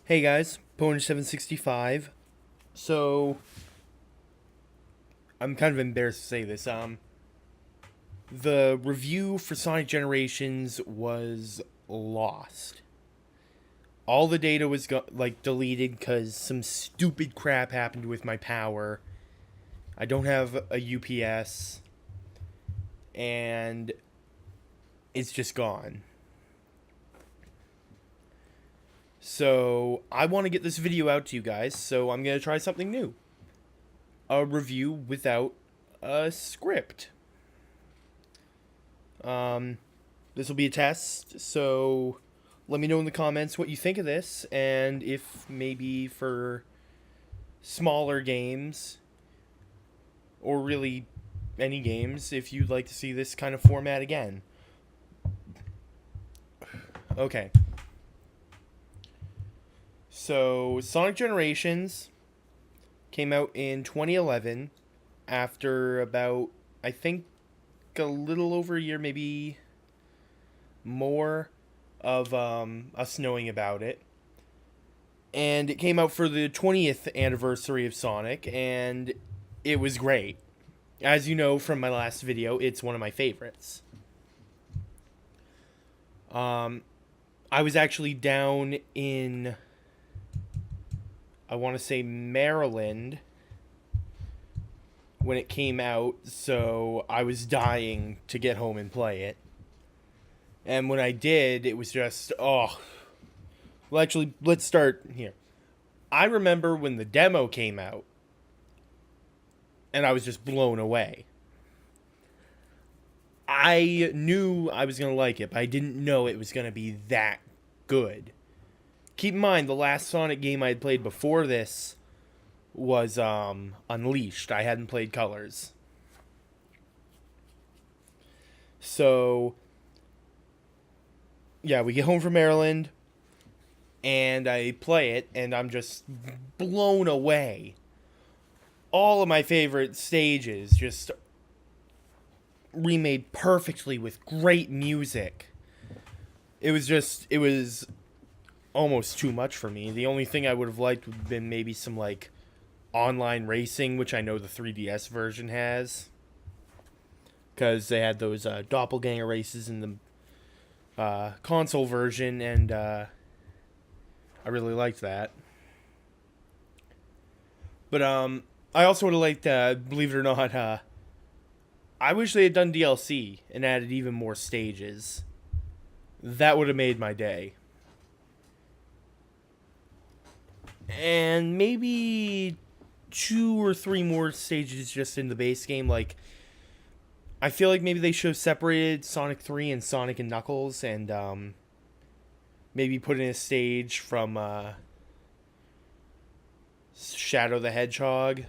Hey guys, Pony765. So, I'm kind of embarrassed to say this. The review for Sonic Generations was lost. All the data was deleted because some stupid crap happened with my power. I don't have a UPS, and it's just gone. So, I want to get this video out to you guys, so I'm going to try something new. A review without a script. This will be a test, so let me know in the comments what you think of this, and if maybe for smaller games, or really any games, if you'd like to see this kind of format again. Okay. So, Sonic Generations came out in 2011 after about, I think, a little over a year, maybe more, of us knowing about it. And it came out for the 20th anniversary of Sonic, and it was great. As you know from my last video, it's one of my favorites. I was actually down in, I want to say, Maryland when it came out, so I was dying to get home and play it. And when I did, it was just, oh. Well, actually, let's start here. I remember when the demo came out, and I was just blown away. I knew I was going to like it, but I didn't know it was going to be that good. Keep in mind, the last Sonic game I had played before this was Unleashed. I hadn't played Colors. So, yeah, we get home from Maryland, and I play it, and I'm just blown away. All of my favorite stages just remade perfectly with great music. It was almost too much for me. The only thing I would have liked would have been maybe some, like, online racing, which I know the 3DS version has. Because they had those doppelganger races in the console version, and I really liked that. But I also would have liked, believe it or not, I wish they had done DLC and added even more stages. That would have made my day. And maybe 2 or 3 more stages just in the base game. Like, I feel like maybe they should have separated Sonic 3 and Sonic and Knuckles, and maybe put in a stage from Shadow the Hedgehog.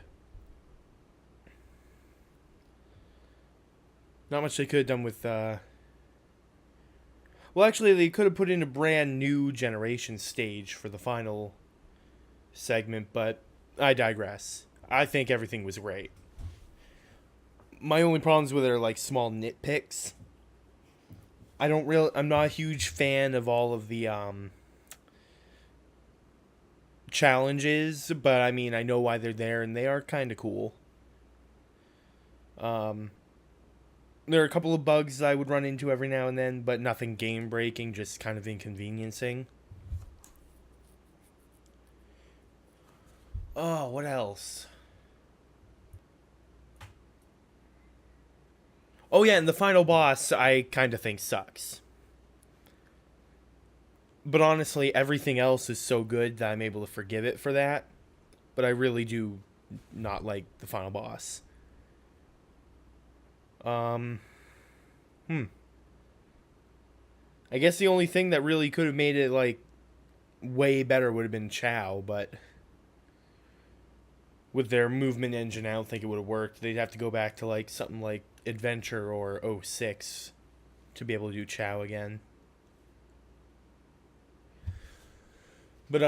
Not much they could have done with. Well, actually, they could have put in a brand new generation stage for the final segment, but I digress. I think everything was great. My only problems with it are like small nitpicks. I'm not a huge fan of all of the challenges, but I mean, I know why they're there, and they are kind of cool. There are a couple of bugs I would run into every now and then, but nothing game breaking, just kind of inconveniencing. Oh, what else? Oh yeah, and the final boss I kind of think sucks. But honestly, everything else is so good that I'm able to forgive it for that. But I really do not like the final boss. Um, I guess the only thing that really could have made it like way better would have been Chow, but with their movement engine, I don't think it would have worked. They'd have to go back to like something like Adventure or 06 to be able to do Chow again. But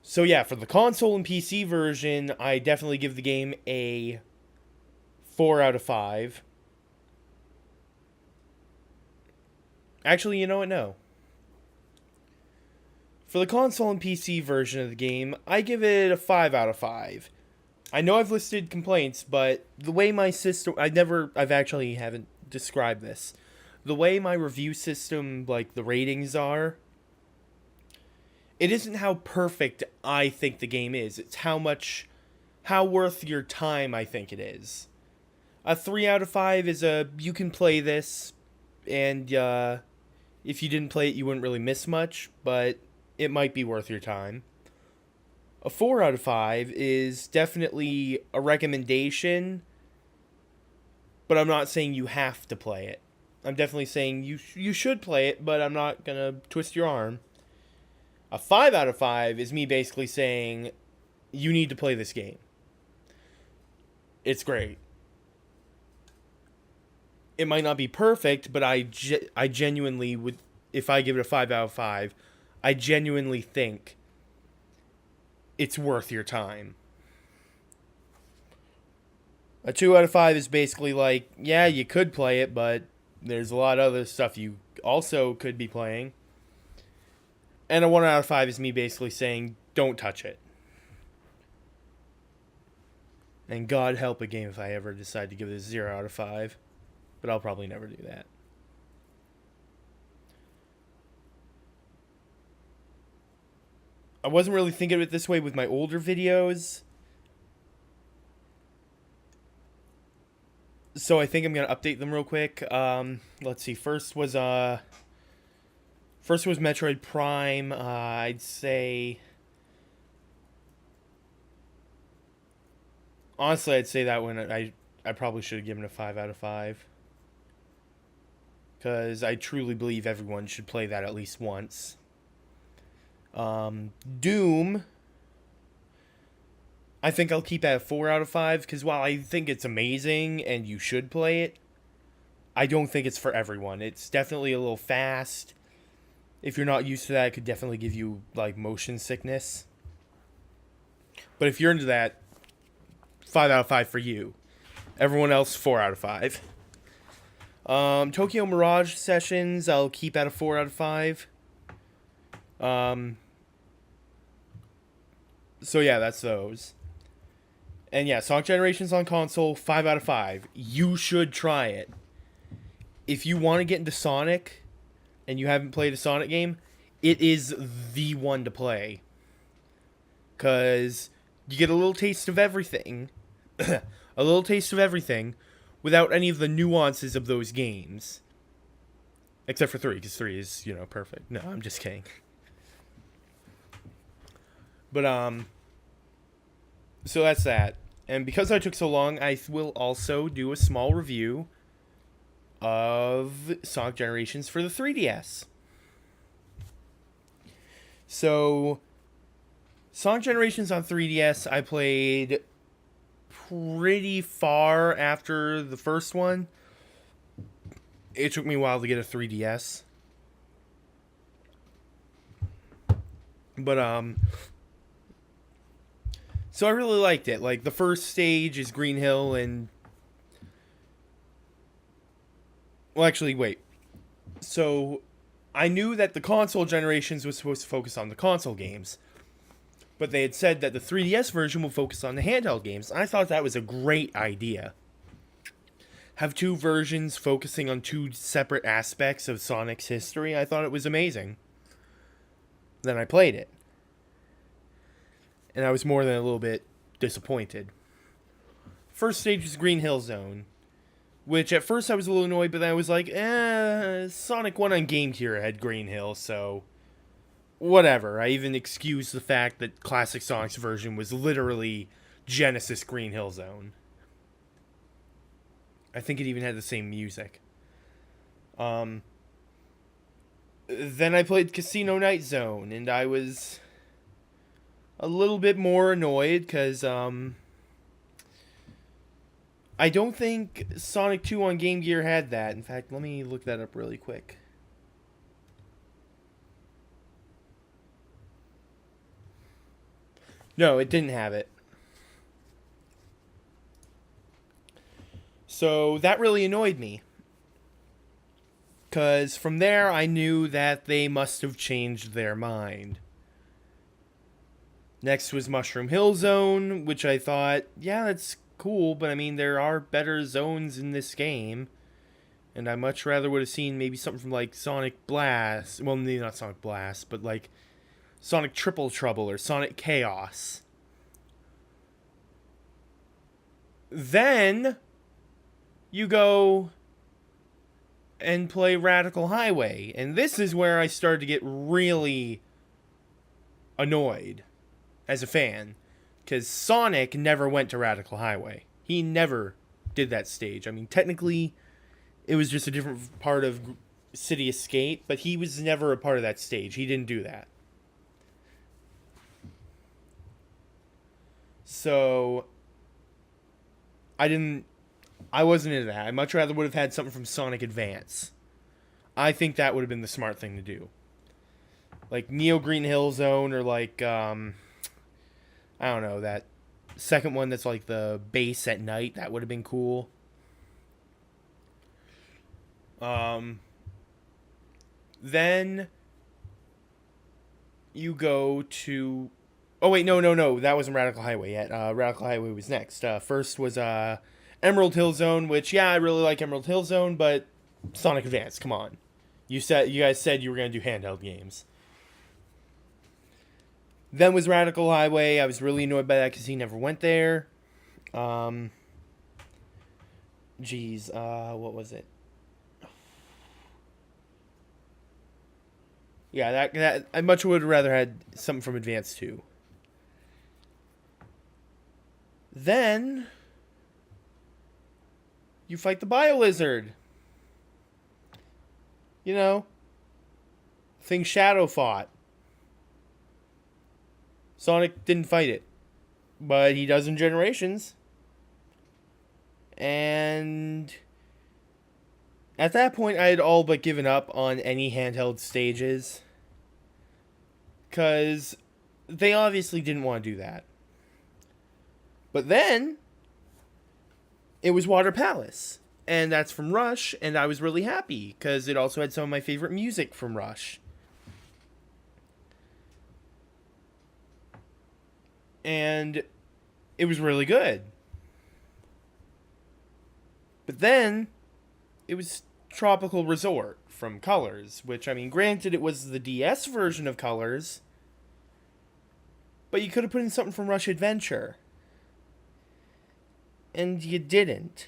so yeah, for the console and PC version, I definitely give the game a 4 out of 5. Actually, you know what? No. For the console and PC version of the game, I give it a 5 out of 5. I know I've listed complaints, but the way my system, I've actually haven't described this. The way my review system, like the ratings are, it isn't how perfect I think the game is. It's how worth your time I think it is. A 3 out of 5 is you can play this, and if you didn't play it, you wouldn't really miss much, but it might be worth your time. A 4 out of 5 is definitely a recommendation, but I'm not saying you have to play it. I'm definitely saying you should play it, but I'm not going to twist your arm. A 5 out of 5 is me basically saying you need to play this game. It's great. It might not be perfect, but I genuinely would, if I give it a 5 out of 5, I genuinely think it's worth your time. A 2 out of 5 is basically like, yeah, you could play it, but there's a lot of other stuff you also could be playing. And a 1 out of 5 is me basically saying, don't touch it. And God help a game if I ever decide to give it a 0 out of 5. But I'll probably never do that. I wasn't really thinking of it this way with my older videos. So I think I'm going to update them real quick. Let's see. First was Metroid Prime. I'd say... Honestly, I'd say that one I probably should have given a 5 out of 5. Because I truly believe everyone should play that at least once. Doom, I think I'll keep at a 4 out of 5, because while I think it's amazing and you should play it, I don't think it's for everyone. It's definitely a little fast. If you're not used to that, it could definitely give you, like, motion sickness. But if you're into that, 5 out of 5 for you. Everyone else, 4 out of 5. Tokyo Mirage Sessions, I'll keep at a 4 out of 5. So yeah, that's those. And yeah, Sonic Generations on console, 5 out of 5. You should try it. If you want to get into Sonic, and you haven't played a Sonic game, it is the one to play. Because you get a little taste of everything. A little taste of everything without any of the nuances of those games. Except for 3, because 3 is, perfect. No, I'm just kidding. But, so that's that. And because I took so long, I will also do a small review of Sonic Generations for the 3DS. So, Sonic Generations on 3DS, I played pretty far after the first one. It took me a while to get a 3DS. But, so I really liked it. Like, the first stage is Green Hill and... Well, actually, wait. So, I knew that the console generations was supposed to focus on the console games. But they had said that the 3DS version will focus on the handheld games. I thought that was a great idea. Have 2 versions focusing on 2 separate aspects of Sonic's history. I thought it was amazing. Then I played it. And I was more than a little bit disappointed. First stage was Green Hill Zone, which at first I was a little annoyed, but then I was like, Sonic 1 on Game Gear had Green Hill, so whatever. I even excused the fact that Classic Sonic's version was literally Genesis Green Hill Zone. I think it even had the same music. Then I played Casino Night Zone, and I was a little bit more annoyed because I don't think Sonic 2 on Game Gear had that. In fact, let me look that up really quick. No, it didn't have it. So that really annoyed me. Because from there, I knew that they must have changed their mind. Next was Mushroom Hill Zone, which I thought, yeah, that's cool, but I mean, there are better zones in this game. And I much rather would have seen maybe something from like Sonic Blast. Well, maybe not Sonic Blast, but like Sonic Triple Trouble or Sonic Chaos. Then you go and play Radical Highway. And this is where I started to get really annoyed as a fan. Because Sonic never went to Radical Highway. He never did that stage. I mean, technically, it was just a different part of City Escape, but he was never a part of that stage. He didn't do that. So, I wasn't into that. I much rather would have had something from Sonic Advance. I think that would have been the smart thing to do. Like Neo Green Hill Zone, or like, I don't know, that second one that's like the base at night. That would have been cool. Then you go to... Oh, wait, no. That wasn't Radical Highway yet. Radical Highway was next. First was Emerald Hill Zone, which, yeah, I really like Emerald Hill Zone, but Sonic Advance, come on. You guys said you were going to do handheld games. Then was Radical Highway. I was really annoyed by that because he never went there. What was it? Yeah, that I much would rather had something from Advance 2. Then you fight the Bio-Lizard. You know, thing Shadow fought. Sonic didn't fight it, but he does in Generations. And at that point, I had all but given up on any handheld stages, because they obviously didn't want to do that. But then, it was Water Palace, and that's from Rush, and I was really happy, because it also had some of my favorite music from Rush. And it was really good. But then, it was Tropical Resort from Colors, which, I mean, granted it was the DS version of Colors, but you could have put in something from Rush Adventure. And you didn't.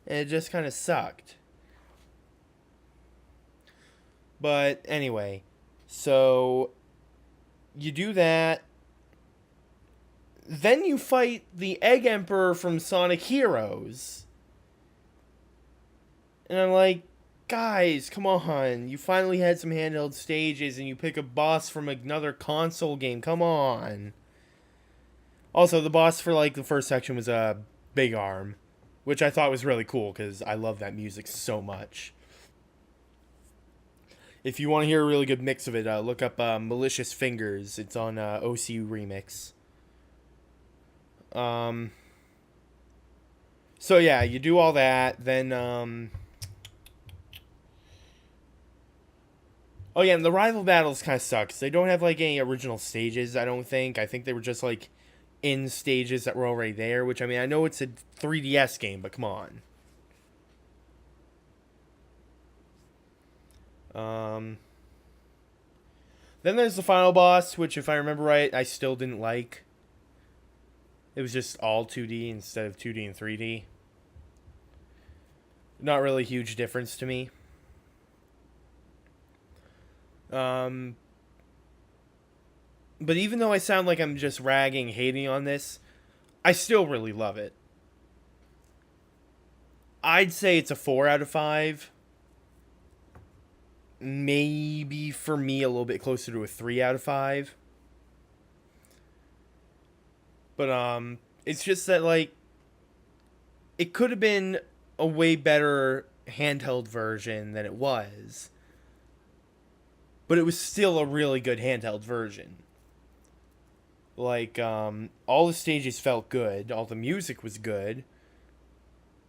And it just kind of sucked. But anyway, so you do that. Then you fight the Egg Emperor from Sonic Heroes. And I'm like, guys, come on. You finally had some handheld stages and you pick a boss from another console game. Come on. Also, the boss for like the first section was a Big Arm, which I thought was really cool because I love that music so much. If you want to hear a really good mix of it, look up Malicious Fingers. It's on OC Remix. So yeah, you do all that, then oh yeah, and the rival battles kind of suck, 'cause they don't have like any original stages, I don't think. I think they were just like in stages that were already there, which, I mean, I know it's a 3DS game, but come on. Then there's the final boss, which, if I remember right, I still didn't like. It was just all 2D instead of 2D and 3D. Not really a huge difference to me. But even though I sound like I'm just ragging, hating on this, I still really love it. I'd say it's a 4 out of 5. Maybe for me a little bit closer to a 3 out of 5. But it's just that, like, it could have been a way better handheld version than it was. But it was still a really good handheld version. Like, all the stages felt good. All the music was good.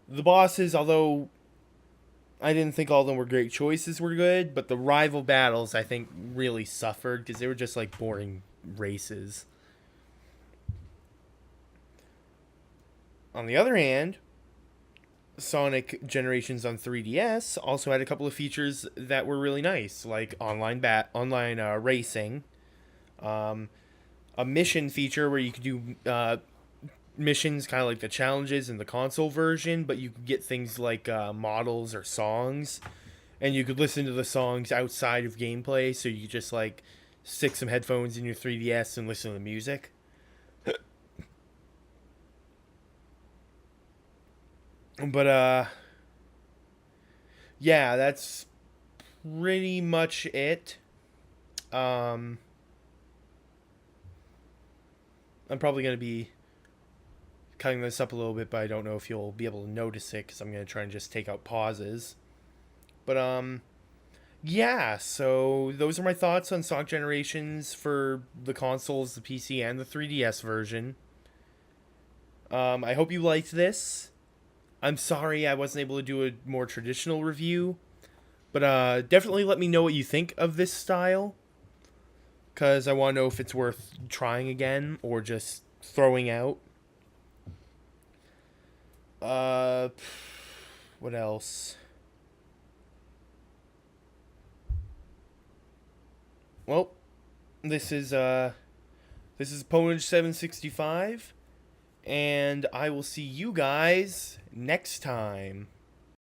The bosses, although I didn't think all of them were great choices, were good. But the rival battles, I think, really suffered because they were just, like, boring races. On the other hand, Sonic Generations on 3DS also had a couple of features that were really nice, like online racing, um, a mission feature where you could do missions kind of like the challenges in the console version, but you could get things like models or songs, and you could listen to the songs outside of gameplay. So you could just like stick some headphones in your 3DS and listen to the music. But yeah, that's pretty much it. Um, I'm probably gonna be cutting this up a little bit, but I don't know if you'll be able to notice it because I'm gonna try and just take out pauses. But yeah. So those are my thoughts on Sonic Generations for the consoles, the PC, and the 3DS version. I hope you liked this. I'm sorry I wasn't able to do a more traditional review, but definitely let me know what you think of this style, because I want to know if it's worth trying again or just throwing out. Uh, what else? Well, this is Ponage 765, and I will see you guys next time.